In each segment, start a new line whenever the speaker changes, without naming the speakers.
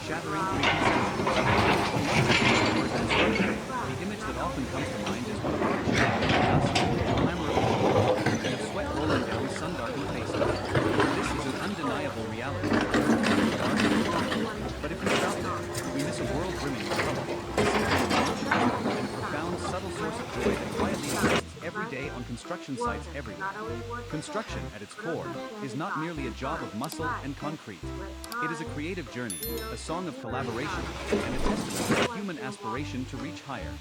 shattering preconceptions. When one mentions the word construction, the image that often comes to mind is one of hardship, dust, clamor of machines, and of sweat rolling down sun-darkened faces. This is an undeniable reality. Dark and cold. But if we stop there, we miss a world brimming with trouble, a symphony of emotion, and a profound, subtle source of joy that quietly exists every day on construction sites everywhere. Construction, at its core, is not merely a job of muscle and concrete. It is a creative journey, a song of collaboration, and a testament to human aspiration to reach higher.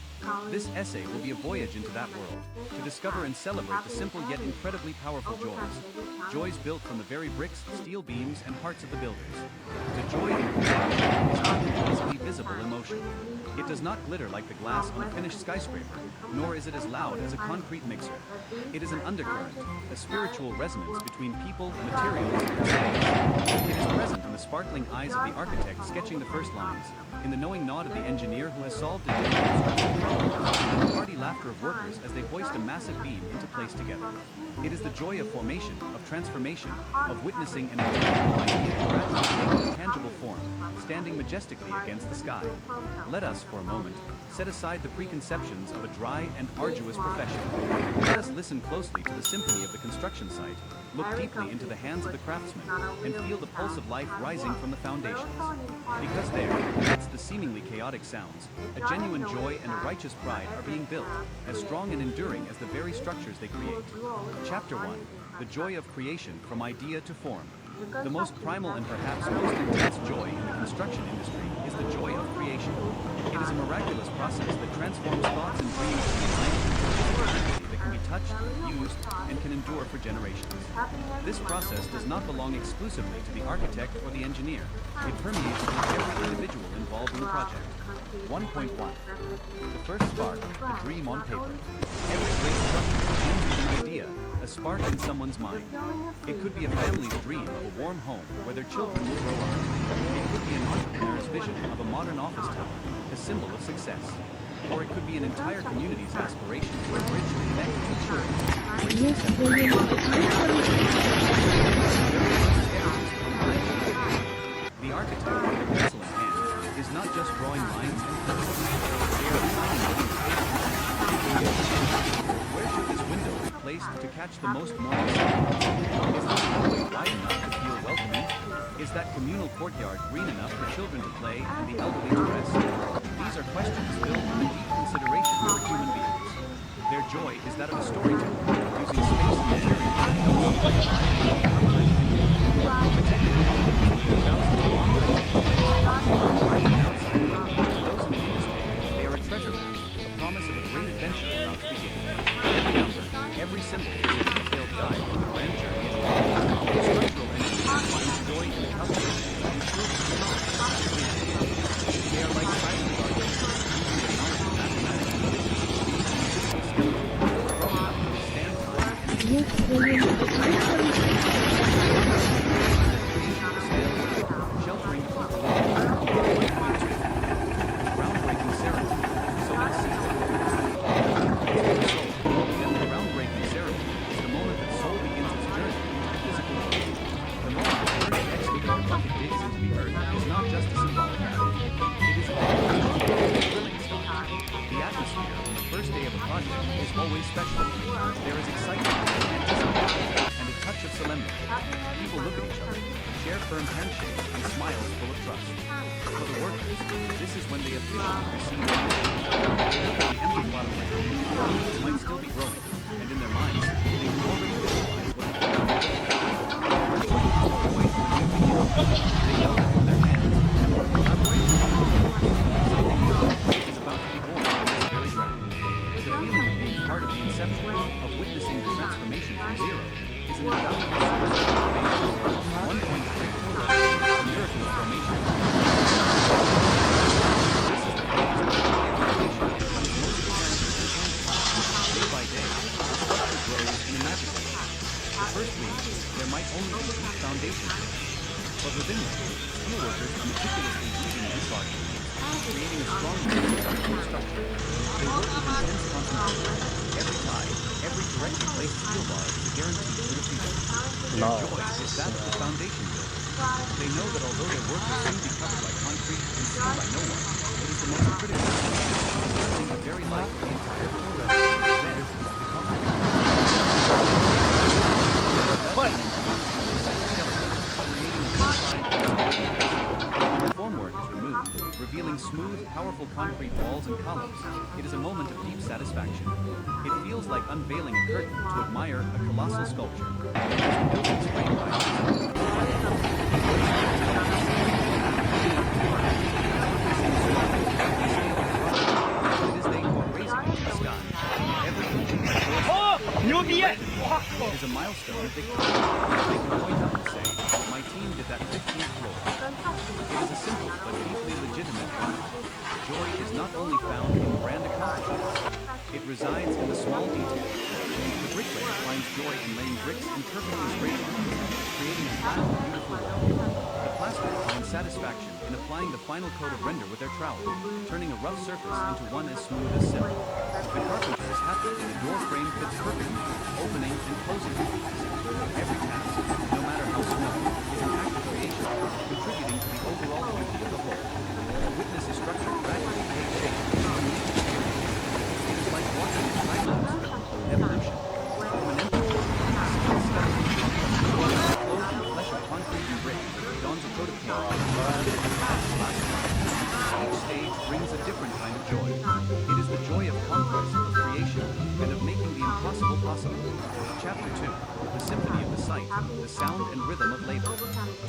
This essay will be a voyage into that world, to discover and celebrate the simple yet incredibly powerful joys. Joys built from the very bricks, steel beams, and hearts of the builders. The joy in construction is not an easily visible emotion. It does not glitter like the glass on a finished skyscraper, nor is it as loud as a concrete mixer. It is an undercurrent, a spiritual resonance between people, materials, and space. It is present in the sparkling eyes of the architect sketching the first lines, in the knowing nod of the engineer who has solved a difficult construction problem, and the hearty laughter of workers as they hoist a massive beam into place together. It is the joy of formation, of transformation, of witnessing an intangible idea gradually taking a tangible form, standing majestically against the sky. Let us, for a moment, set aside the preconceptions of a dry and arduous profession. Let us listen closely to the symphony of the construction site, look deeply into the hands of the craftsman, and feel the pulse of life rising from the foundations. Because there, amidst the seemingly chaotic sounds, a genuine joy and a righteous pride are being built, as strong and enduring as the very structures they create. Chapter 1. The Joy of Creation from Idea to Form. The most primal and perhaps most intense joy in the construction industry is the joy of creation. It is a miraculous process that transforms thoughts and dreams into a language that can be touched, used, and can endure for generations. This process does not belong exclusively to the architect or the engineer. It permeates through every individual involved in the project. 1.1. The first spark, the dream on paper. Every great structure begins with an idea, a spark in someone's mind. It could be a family's dream of a warm home where their children will grow up. It could be an entrepreneur's vision of a modern office tower, a symbol of success. Or it could be an entire community's aspiration for a bridge to connect two shores. The architect, with a pencil in hand, is not just drawing lines and curves. They are designing living spaces. Where should this window be placed to catch the most morning sun? Is this hallway wide enough to feel welcoming? Is that communal courtyard green enough for children to play and the elderly to rest? These are questions filled with a deep consideration for human beings. Their joy is that of a storyteller, using space and material they are a treasure map, a promise of a great adventure about to begin. Every number, every symbol is a detailed guide to the grand journey. The structural engineers find joy in the calculations and ensure they are like silent guardians, using the knowledge of mathematics and physics to lead the skeleton, growing up to withstand time sheltering people groundbreaking ceremony. So let's see. The groundbreaking ceremony is the moment that soul begins its journey into the physical world. The moment the first excavator bucket digs into the earth is not just a symbolic act. It is a thrilling start. The atmosphere on the first day of a project is always special. There is excitement, anticipation, and a touch of solemnity. People look at each other, share firm handshakes, and smiles full of trust. For the workers, this is when they officially receive the empty plot of land. Leaves might still be growing, and in their minds, they can already visualize what the future will be. They know that from their hands, and from collaboration, something new is about to be born on this very ground. The feeling of being part of the inception, of witnessing the transformation from zero, is an invaluable source of motivation. 1.3. The miracle of formation. This is the phase where the joy of creation becomes most apparent and tangible. Day by day, the structure grows in a magical way. The first week, there might only be deep foundations, but within them, steelworkers are meticulously weaving these barges, creating a strong structure. They work with intense concentration. Every tie, every correctly placed steel bar is a guarantee for the future. Their joy is that of the foundation builder. They know that although their work will soon be covered by concrete powerful concrete walls and columns, it is a moment of deep satisfaction. It feels like unveiling a curtain to admire a colossal sculpture. As the buildings frame by it is they who are raising it to the sky. Every inch of the is a milestone of victory. They can point out and say, my team did that 15th floor. It is a simple but deeply legitimate pride. Joy is not only found in grand accomplishments, it resides in the small details. The bricklayer finds joy in laying bricks in perfectly straight lines, creating a flat, beautiful wall. The plasterer finds satisfaction in applying the final coat of render with their trowel, turning a rough surface into one as smooth as silk. The carpenter is happy when the door frame fits perfectly, opening and closing with ease. Every task, no matter how small, is an act of creation, contributing to the overall beauty of the whole. Witness a structure gradually take shape. It is like watching a time-lapse of evolution. From an empty skeleton, clothed in the flesh of concrete and brick, dawns a coat of paint. Each stage brings a different kind of joy. It is the joy of conquest, of creation, and of making the impossible possible. Chapter 2. The symphony of the site, the sound and rhythm of labor.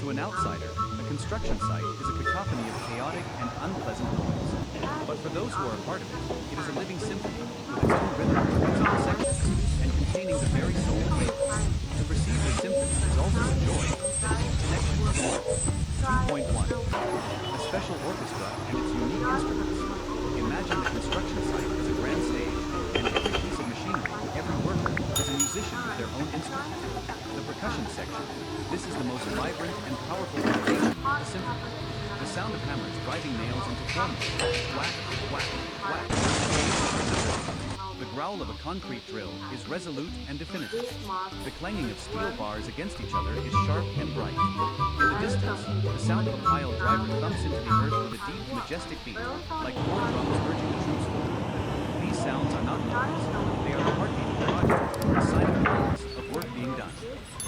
To an outsider, a construction site is a cacophony of chaotic and unpleasant noise. But for those who are a part of it, it is a living symphony, with its own rhythm, its own sections, and containing the very soul of labor. To perceive the symphony is also a joy, a deep connection with the world. 2.1. A special orchestra and its unique instruments. Imagine the construction site as a grand stage, and every piece of machinery, every worker, is a musician with their own instrument. The percussion section. This is the most vibrant and powerful foundation of the symphony. The sound of hammers driving nails into formula. Whack, whack, whack. The growl of a concrete drill is resolute and definitive. The clanging of steel bars against each other is sharp and bright. In the distance, the sound of a pile driver thumps into the earth with a deep, majestic beat, like war drums urging the troops forward. These sounds are not noise. They are the heartbeat of the project, a sign of progress, of work being done.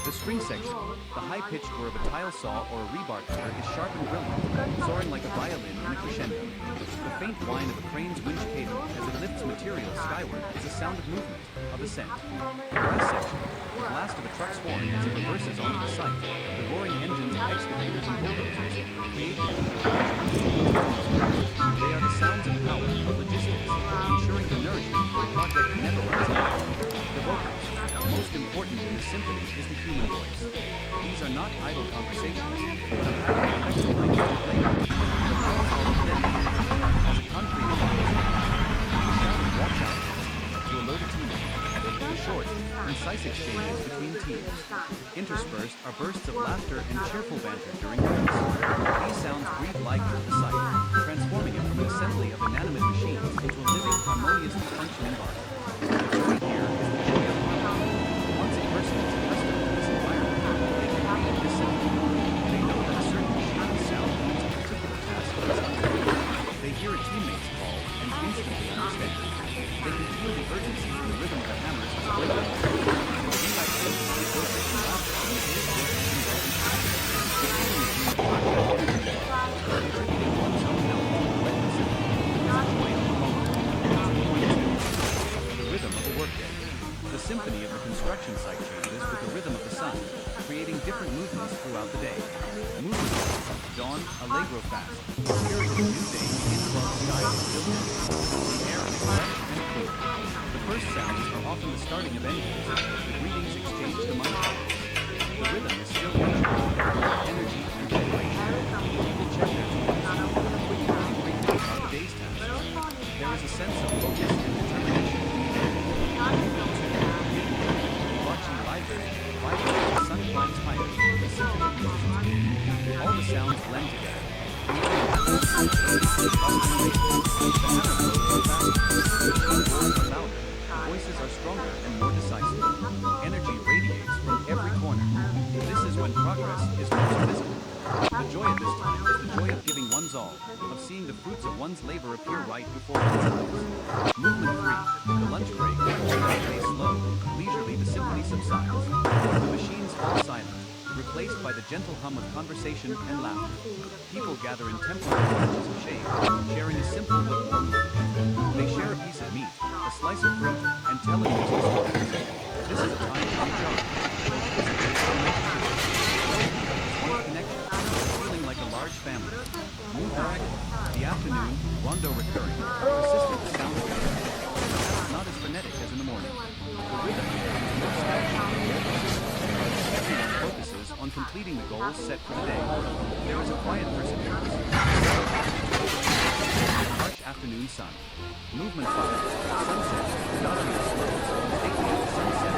The string section, the high-pitched whir of a tile saw or a rebar cutter is sharp and brilliant, soaring like a violin in a crescendo. The faint whine of a crane's winch cable as it lifts material skyward is a sound of movement, of ascent. The brass section, the blast of a truck's horn as it reverses onto the site, the roaring engines of excavators and bulldozers, create the They are the sounds of power, of logistics, ensuring the nourishment for a project never runs out. The vocals. Most important in the symphony is the human voice. These are not idle conversations, but a highly effective language of labor. The power of as a concrete shout, watch out, to alert a teammate. In short, concise exchanges between teams. Interspersed are bursts of laughter and cheerful banter during race. These sounds breathe life into the site, transforming it from an assembly of inanimate machines into a living, harmoniously functioning art. The joy here is the joy of harmony. Once a person is accustomed to this environment, they can read this symphony. They know that a certain machine sound means a particular task is undertaken. They hear a teammate's call and instantly understand. They can feel the urgency in the rhythm of the hammers as a rhythm. In that sense, it goes with the laughter and the his work is involved in practice. The feeling of being part of that energy wall, contributing one's own element to the witness is a joy of the moment. 2.2. The rhythm of a workday. The symphony of the construction site changes with the rhythm of the sun, creating different movements throughout the day. Movement dawn, allegro fast. The spirit of a new day begins while the sky is still clear. The air is fresh and clear. The first sounds are often the starting of engines, the greetings exchanged among colleagues. The rhythm is still natural, energy and preparation. People check their tools, quickly and briefly about the day's tasks. There is a sense of focus and determination. Watching library, the sun climbs higher, the symphony reaches. All the sounds blend together. The hammer blows faster, the roars are louder, the voices are stronger and more decisive. Energy radiates from every corner. This is when progress is most visible. The joy at this time is the joy of giving one's all, of seeing the fruits of one's labor appear right before one's eyes. Movement 3, the lunch break, all the way slow, leisurely the symphony subsides. The machines fall silent. replaced by the gentle hum of conversation and laughter. People gather in temporary places of shade, sharing a simple but warm word. They share a piece of meat, a slice of fruit, and tell amusing stories. This is a time to recharge. One connection, feeling like a large family. Mood back, the afternoon, rondo recurring, persistent sound perhaps not as frenetic as in the morning. The rhythm becomes more stagnant. Everyone focuses on completing the goals set for the day. There is a quiet perseverance. Harsh afternoon sun. Movement follows. Sunset, dotting the slopes, stately at the sunset,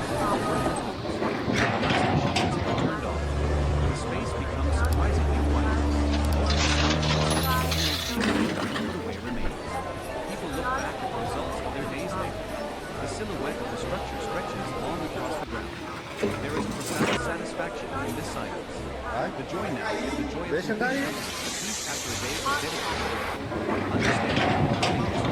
last machines are turned off. The space becomes surprisingly quiet. Put away remains. People look back at the results of their days later. The silhouette of the structure stretches long across the ground. There is a profound satisfaction in this silence. The joy now is the joy of completion, a peace after a day of dedicated work. Understanding and loving this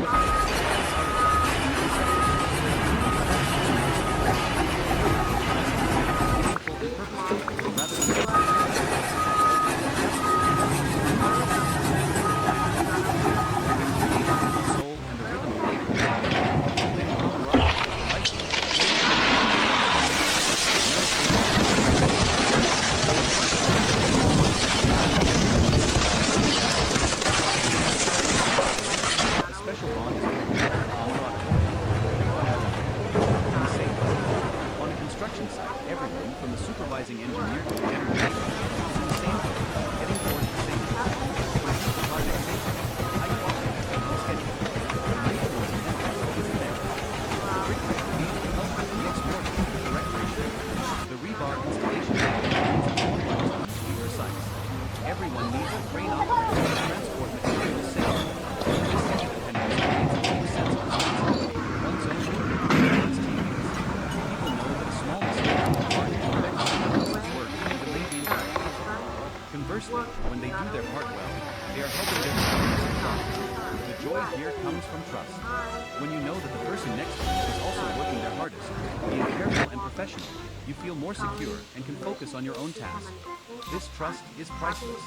when they do their part well, they are helping their partners to thrive. The joy here comes from trust. When you know that the person next to you is also working their hardest, being careful and professional, you feel more secure and can focus on your own task. This trust is priceless.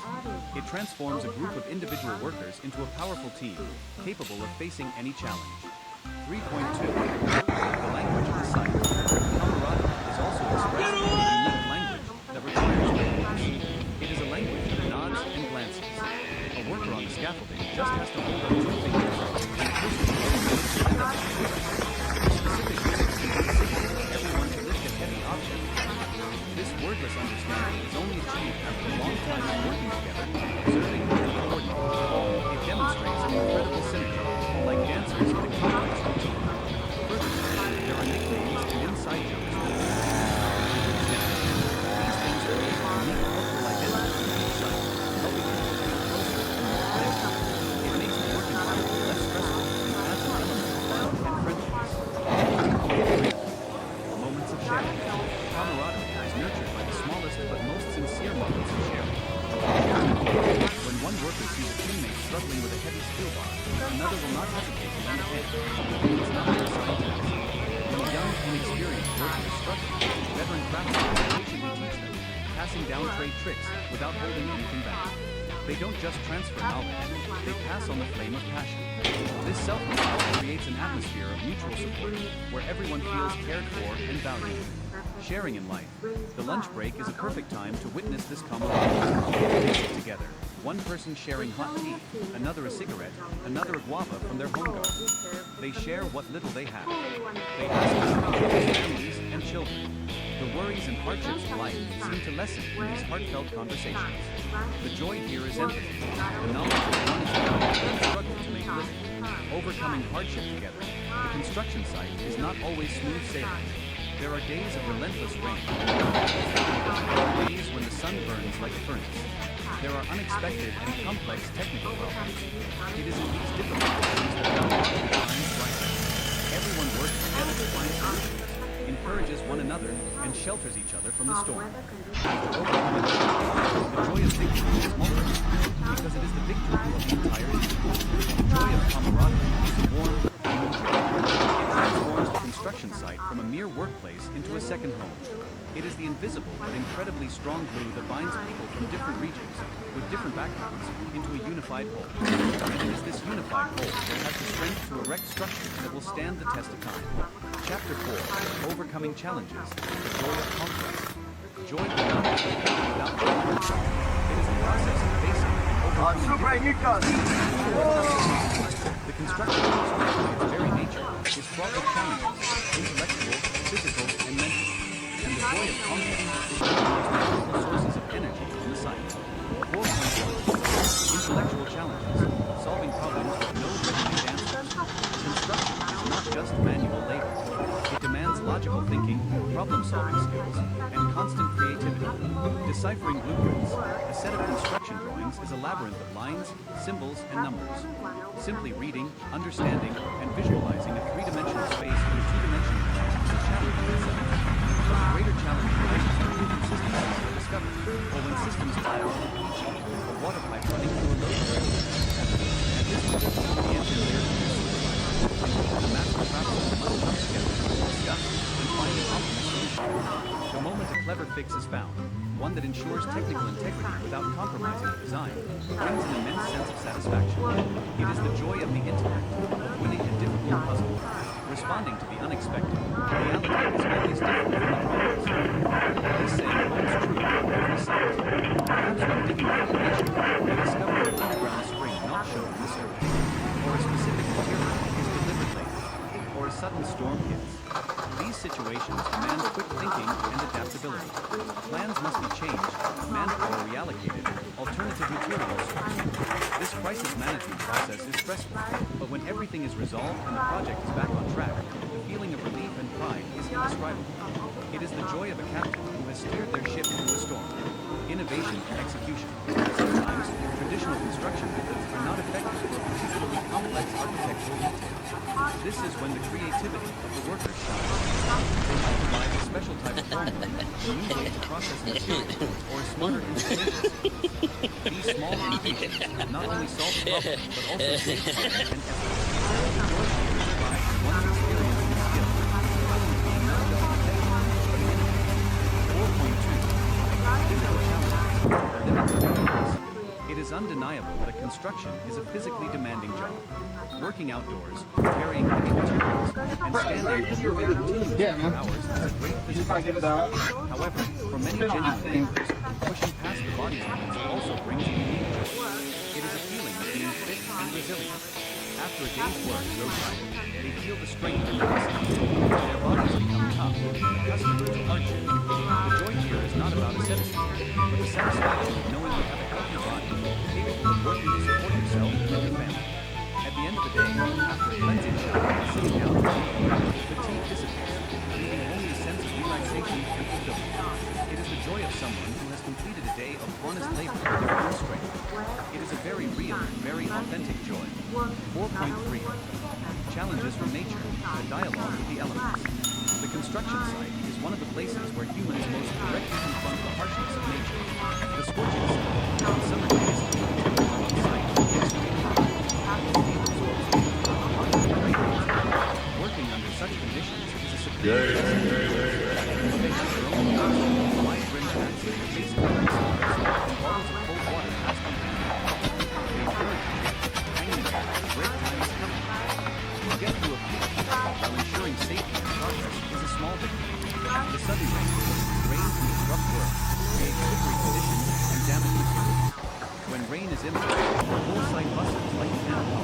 It transforms a group of individual workers into a powerful team, capable of facing any challenge. 3.2. The language of the site. Camaraderie is also expressed in a unique language that requires patience. It is a language of nods and glances. A worker on the scaffolding just has to hold up 2 fingers, and a person everyone to lift a heavy object. This wordless understanding is only achieved after a long time of working together, observing and coordinating. It demonstrates an incredible synergy, like dancers in a complex routine. Furthermore, there are nicknames and inside jokes. These things create a unique cultural identity in each site, helping people feel closer and more connected. It makes the work environment less stressful and adds an element of fun and friendliness. Moments of sharing. Camaraderie is nurtured by the smallest but most sincere moments of sharing. When one worker sees a teammate struggling with a heavy steel bar, another will not hesitate to lend a hand. It's not their assigned task. When young, inexperienced workers struggle, veteran craftsmen patiently teach them, passing down trade tricks without holding anything back. They don't just transfer knowledge, they pass on the flame of passion. This self-respect creates an atmosphere of mutual support, where everyone feels cared for and valued. Sharing in life. The lunch break is a perfect time to witness this camaraderie. They sit together, one person sharing hot tea, another a cigarette, another a guava from their home garden. They share what little they have. They ask about their families and children. The worries and hardships of life seem to lessen in these heartfelt conversations. The joy here is empathy, the knowledge that one is valued and struggle to make a living. Overcoming hardship together, the construction site is not always smooth sailing. There are days of relentless rain, days when the sun burns like a furnace. There are unexpected and complex technical problems. It is in these difficulties that camaraderie shines brightest. Everyone works together to find solutions, encourages one another, and shelters each other from the storm. The joy of victory is multiplied because it is the victory of the entire team. The joy of camaraderie is a warm, human joy. It transforms the construction site from a mere workplace into a second home. It is the invisible but incredibly strong glue that binds people from different regions, with different backgrounds, into a unified whole. And it is this unified whole that has the strength to erect structures that will stand the test of time. Chapter 4, Overcoming Challenges, the Joy of Conquest. Joy without conquest. It is the process of facing and overcoming the construction industry, by its very nature, is fraught with challenges, intellectual, physical, and mental. And the joy of conquest is one of the most powerful sources of energy on the site. 4.1. Intellectual challenges, solving problems with no ready-made answers. Construction is not just manual labor. It demands logical thinking, problem-solving skills, and constant creativity. Deciphering blueprints, a set of construction drawings is a labyrinth of lines, symbols, and numbers. Simply reading, understanding, and visualizing a three-dimensional space in a two-dimensional plane is a challenge in itself. But the greater challenge arises when inconsistencies are discovered, or when systems fail, e.g., a water pipe running through a load area. At this point, the engineer and the supervisor, the master craftsman must come together, discuss, and find a optimal solution. The moment a clever fix is found, one that ensures technical integrity without compromising the design, brings an immense sense of satisfaction. It is the joy of the intellect, of winning a difficult puzzle. Responding to the unexpected, reality is always different from the promise. This saying holds true for every site. Perhaps when digging foundation, they discover an underground spring not shown in the survey, or a specific material is delivered late, or a sudden storm hits. These situations demand quick thinking and adaptability. Plans must be changed, manpower reallocated, alternative materials sourced. This crisis management process is stressful, but when everything is resolved and the project is back on track, the feeling of relief and pride is indescribable. It is the joy of a captain who has steered their ship through a storm. Innovation and execution. Sometimes, traditional construction methods are not effective for a particularly complex architectural detail. This is when the creativity of the workers shines. They might provide a special type of formula, a new way to process materials, or a smarter installation sequence. These small innovations not only solve problems, but also save time and effort. The joy here is derived from one's experience and skill, rather than being not just a technical, but an innovator. 4.2. Physical challenges, limits of endurance. It is undeniable that a construction is a physically demanding job. Working outdoors, carrying heavy materials, and standing and moving continuously for hours is a great physical task. However, for many genuine workers, pushing past the body's limits also brings a unique joy. It is a feeling of being fit and resilient. After a day's work grows tired, they feel the strength in their muscles. Their bodies become tough, accustomed to hardship. The joy here is not about asceticism, but the satisfaction of knowing you have a healthy body, capable of working to support yourself and your family. At the end of the day, after a cleansing shower and sitting down to eat, fatigue disappears, leaving only a sense of relaxation and fulfillment. It is the joy of someone who has completed a day of honest labor with their own strength. It is a very real, very authentic joy. 4.3. Challenges from nature, the dialogue with the elements. The construction site is one of the places where humans most directly confront the harshness of nature. The scorching sun, on summer days, temperatures on site are extremely high. Steel absorbs heat, constant rain. Working under such conditions is a supreme test. Face your own loss, wide-brimmed hats in your face coverings, and bottles of cold water passed on hand. They encourage you, hang in there, break time is coming. To get through a peak while ensuring safety and progress is a small victory. The sudden rain can disrupt work, create slippery conditions, and damage materials. When rain is imminent, the whole site bustles like a cannon.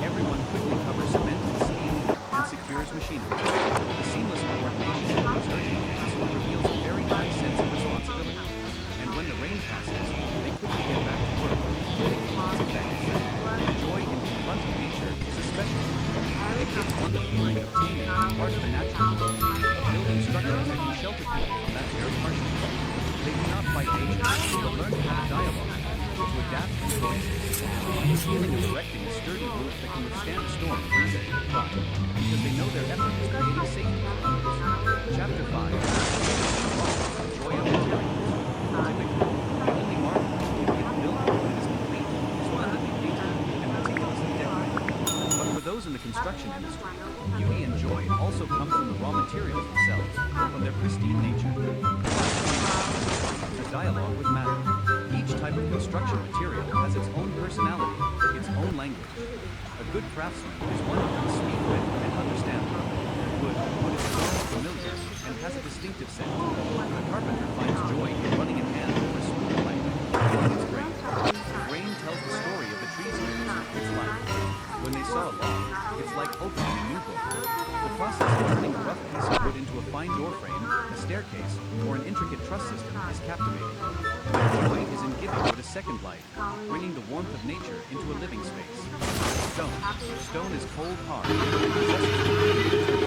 Everyone quickly covers cement and steel and secures machinery. The seamless coordination of those urgent tasks reveals a very high sense of responsibility. And when the rain passes, they quickly get back to work, taking its effects. Joy in confronting nature is especially it gives one the feeling of taming part of the natural world, building structures that can shelter people from that very harshness. They do not fight nature, but learn to have a dialogue, to adapt and coexist. The feeling of erecting a sturdy roof that can withstand a storm brings them pride, because they know their effort is creating safety for others. Chapter 5. The joy of materials. Typically, the only marvel that can give a building when it is complete, splendidly painted, and meticulously decorated. But for those in the construction industry. Beauty and joy also come from the raw materials themselves, from their pristine nature. The dialogue with matter. Each type of construction material has its own personality, its own language. A good craftsman is one who can speak with and understand them. Wood is strong, familiar, and has a distinctive scent. A carpenter finds joy in running a hand over a smooth plank, feeling its grain. Grain tells the story of the tree's years, its life. When they saw a log, it's like opening a new book. The process of turning a rough piece of wood into a fine door frame, a staircase, or an intricate truss system is captivating. Joy is in giving wood a second life, bringing the warmth of nature into a living space. Stone. Stone is cold, hard, and possesses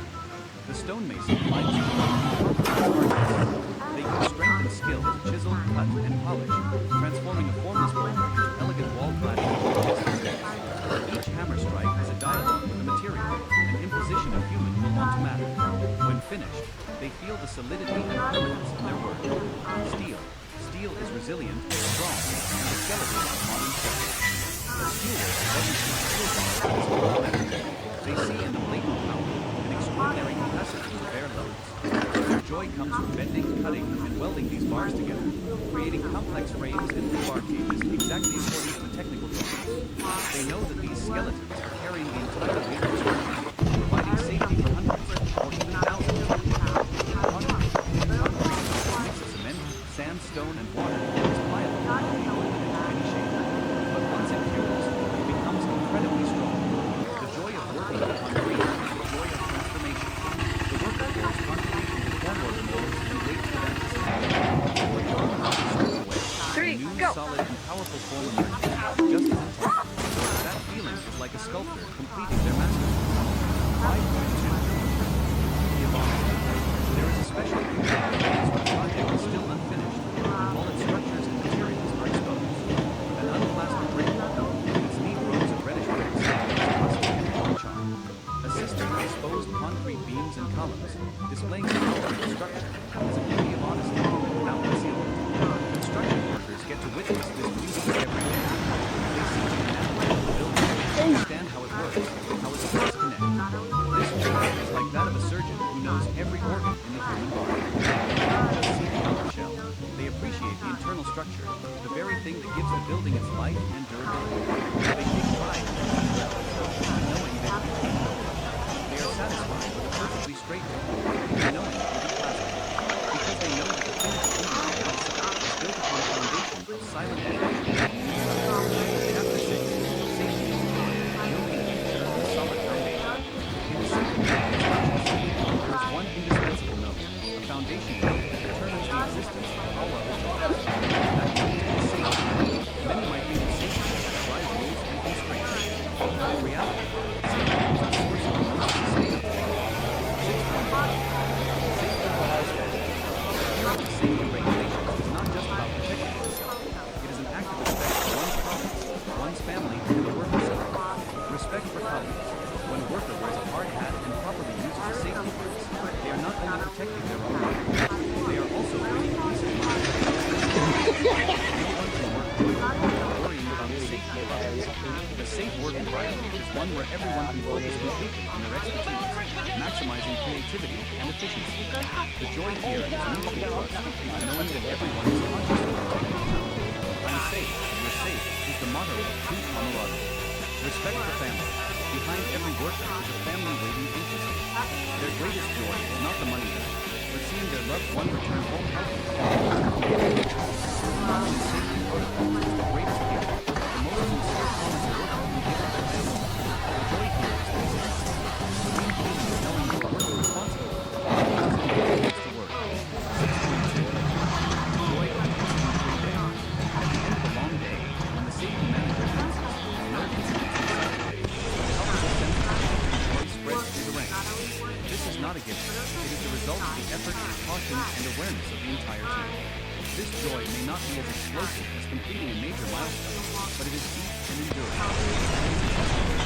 the stonemason finds joy in the hardness. They use strength and skill to chisel, cut, and polish, transforming a formless boulder into elegant wall cladding or majestic stairs. Each hammer strike is a dialogue with the material, an imposition of human will onto matter. When finished, they feel the solidity and permanence in their work. Steel. Steel is resilient, strong, and the skeleton of modern structure. A steelworker doesn't see steel bars as small metal. They see in the blatant power an extraordinary capacity to bear loads. Their joy comes from bending, cutting, and welding these bars together, creating complex frames and rebar cages exactly according to technical drawings. They know that these skeletons are carrying the entire weight of the structure, providing safety for hundreds or even thousands of people. Concrete. A mix of cement, sand, stone, and water is pliable and can be molded into any shape. But once it cures, it becomes incredibly strong. The joy of working with concrete is the joy of transformation. The worker pours concrete into formwork molds and waits with anticipation. When the concrete is stripped away, a new, solid, and powerful form emerges, just as intended. That feeling is like a sculptor completing their masterpiece. 5.2. The abomination. There is a special period of days when a project is still unfinished, while its structures and materials are exposed. An unplastered brick wall, with its neat rows of reddish bricks, is rustic and without charm. A system of exposed concrete beams and columns, displaying the power of the structure, has a beauty of honesty without concealment. Construction workers get to witness this beauty every day. They see the anatomy of the building, understand how it works, how its parts connect. This joy is like that of a surgeon who knows every organ in the human body. They don't just see the outer shell. They appreciate the internal structure, the very thing that gives the building its life and durability. They take pride in their knowing that it can go. They are satisfied with a perfectly straight wall, even knowing it will be plastic. Because they know that the finished building on the outside is built upon a foundation of silent affection. Chapter 6. Safety is important. Building a future on a solid foundation. In the safety of construction, there is one indispensable note, a foundation note that determines the existence of all other jobs. That note is safety. Many might think of safety as applied rules and constraints. But in reality, safety is the source of the most sustainable. 6.1. Safety for all standards. Safety regulations is not just about protecting oneself. It is an act of respect for one's colleagues, one's family, and the work itself. Respect for colleagues. When a worker wears a hard hat and properly uses a safety brace, they are not only protecting their own life, they are also bringing peace of mind. No one can work without worrying about the safety of others. A safe work environment is one where everyone can focus completely on their expertise, maximizing creativity and efficiency. The joy here is mutual trust, knowing that everyone is conscious of their account. I'm safe, you're safe is the motto of true camaraderie. Respect for family. Behind every worker is a family waiting anxiously. Their greatest joy is not the money back, but seeing their loved one return home healthy. Knowledge and safety protocol is the greatest gift, the most sincere promise a worker can give to their family. The joy here is consistency. Serene feeling of knowing you are working responsibly, positive to work. 6.2. Joy continues every day. At the end of a long day, when the safety manager announces no incidents in sight today, a palpable sense of joy spreads through the ranks. This is not a gift. It is the result of the effort, caution, and awareness of the entire team. This joy may not be as explosive as completing a major milestone, but it is deep and enduring.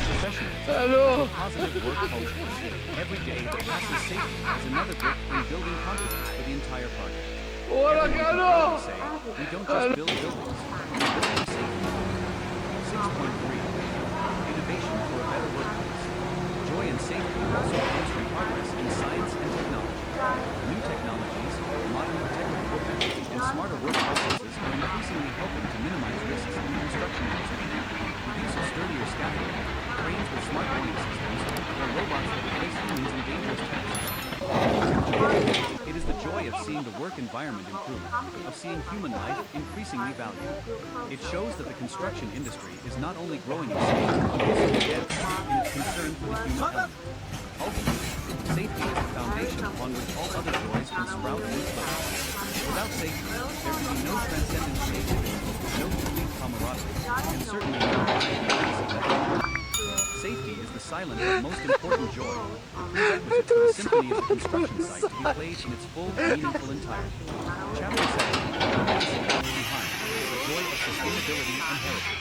Professionalism, positive work culture. Every day that passes safely is another brick in building confidence for the entire project. Everyone can proudly say, we don't just build buildings, we build them safely. 6.3. Innovation for a better workplace. Joy smart warning systems, or robots that replace humans in dangerous tasks. It is the joy of seeing the work environment improve, of seeing human life increasingly valued. It shows that the construction industry is not only growing in scale, but also advancing in its concern for the human element. Ultimately, safety is the foundation upon which all other joys can sprout and flourish. Without safety, there can be no transcendent creativity, no complete camaraderie, and certainly no legacy left. Safety is the silent but most important joy, the prerequisite for the symphony of the construction site to be played in its full, meaningful entirety. Chapter 7, The Legacy Left Behind, the Joy of Sustainability and Heritage.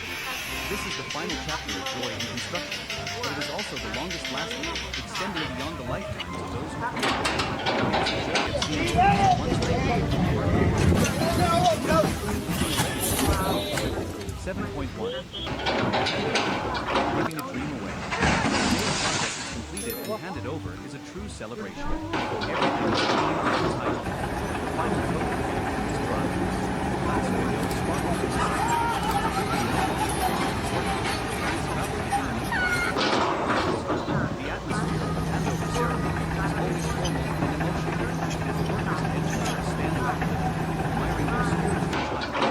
This is the final chapter of joy in construction, but it is also the longest lasting, extending beyond the lifetimes of those who created it. It is the joy of seeing once ready to work. 7.1. Giving a dream away. The day a project is completed and handed over is a true celebration. Everything is clean and tidy. The final coat is dry. The glass window sparkles with the sun. The atmosphere of the handover ceremony is always formal and emotional, as the workers and engineers stand back, admiring their skills for time.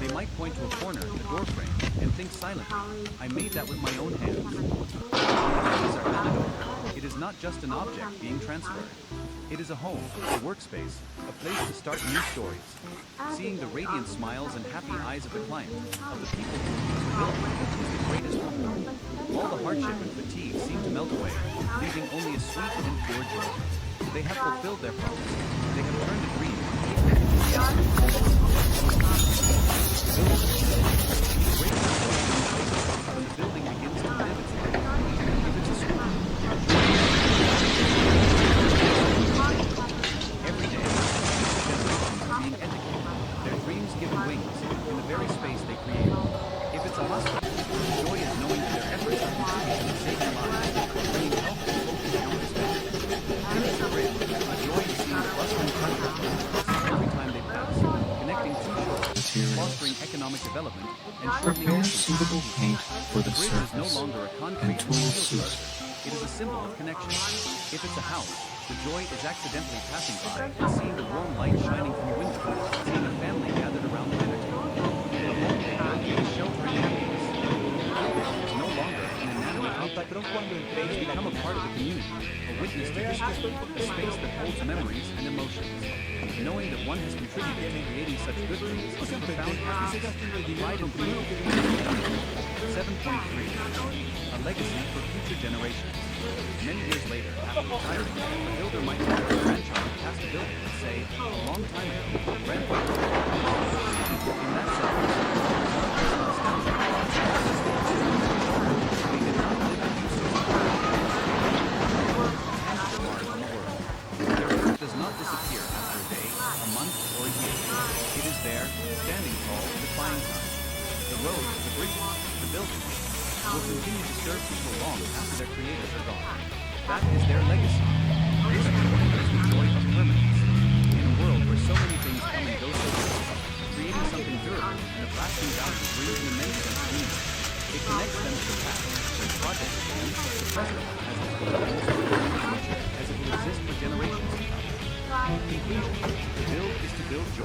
They might point to a corner in the doorframe and think silently, I made that with my own hands. When the keys are handed over, it is not just an object being transferred. It is a home, a workspace, a place to start new stories. Seeing the radiant smiles and happy eyes of the client, of the people who use the building, is the greatest reward. All the hardship and fatigue seem to melt away, leaving only a sweet and pure joy. They have fulfilled their promise. They have turned a dream when the building begins to live its life. If it's a school, every day, generations are being educated, their dreams given wings, in the very space they created. If it's a hospital, the joy is knowing that their efforts are contributing to saving lives, bringing health and hope to countless families. If it's a bridge, a joy is seeing the bustling traffic every time they pass, connecting two shores, fostering economic development, and shortening
Prepare
distance.
suitable paint for
The
the
bridge is no
surface
longer a
and
concrete
tool
steel
suit.
structure. It is a symbol of connection. If it's a house, the joy is accidentally passing by and seeing the warm light shining from a window, seeing a family gathered around the dinner table. The home they built is shelter and happiness. The building is no longer an inanimate object. It has become a part of the community, a witness to history, a space that holds memories and emotions. Knowing that one has contributed to creating such good things is a profound happiness. Pride and grief. 7.3. A legacy for future generations. Many years later, after retiring, a builder might look at their grandchild past a building and say, a long time ago, grandfather. In that sentence, they did not live in useless on the world. Their work does not disappear after a day, a month, or a year. It is there, standing tall, defying time. The roads, the bridges, the buildings will continue to serve people long after their creators are gone. That is their legacy. This joy is the joy of permanence. In a world where so many things come and go so quickly, creating something durable and of lasting value brings an immense sense of meaning. It connects them to the past, their project ends, the present as its belongings, and the future as it will exist for generations to come. Conclusion. To build is to build joy.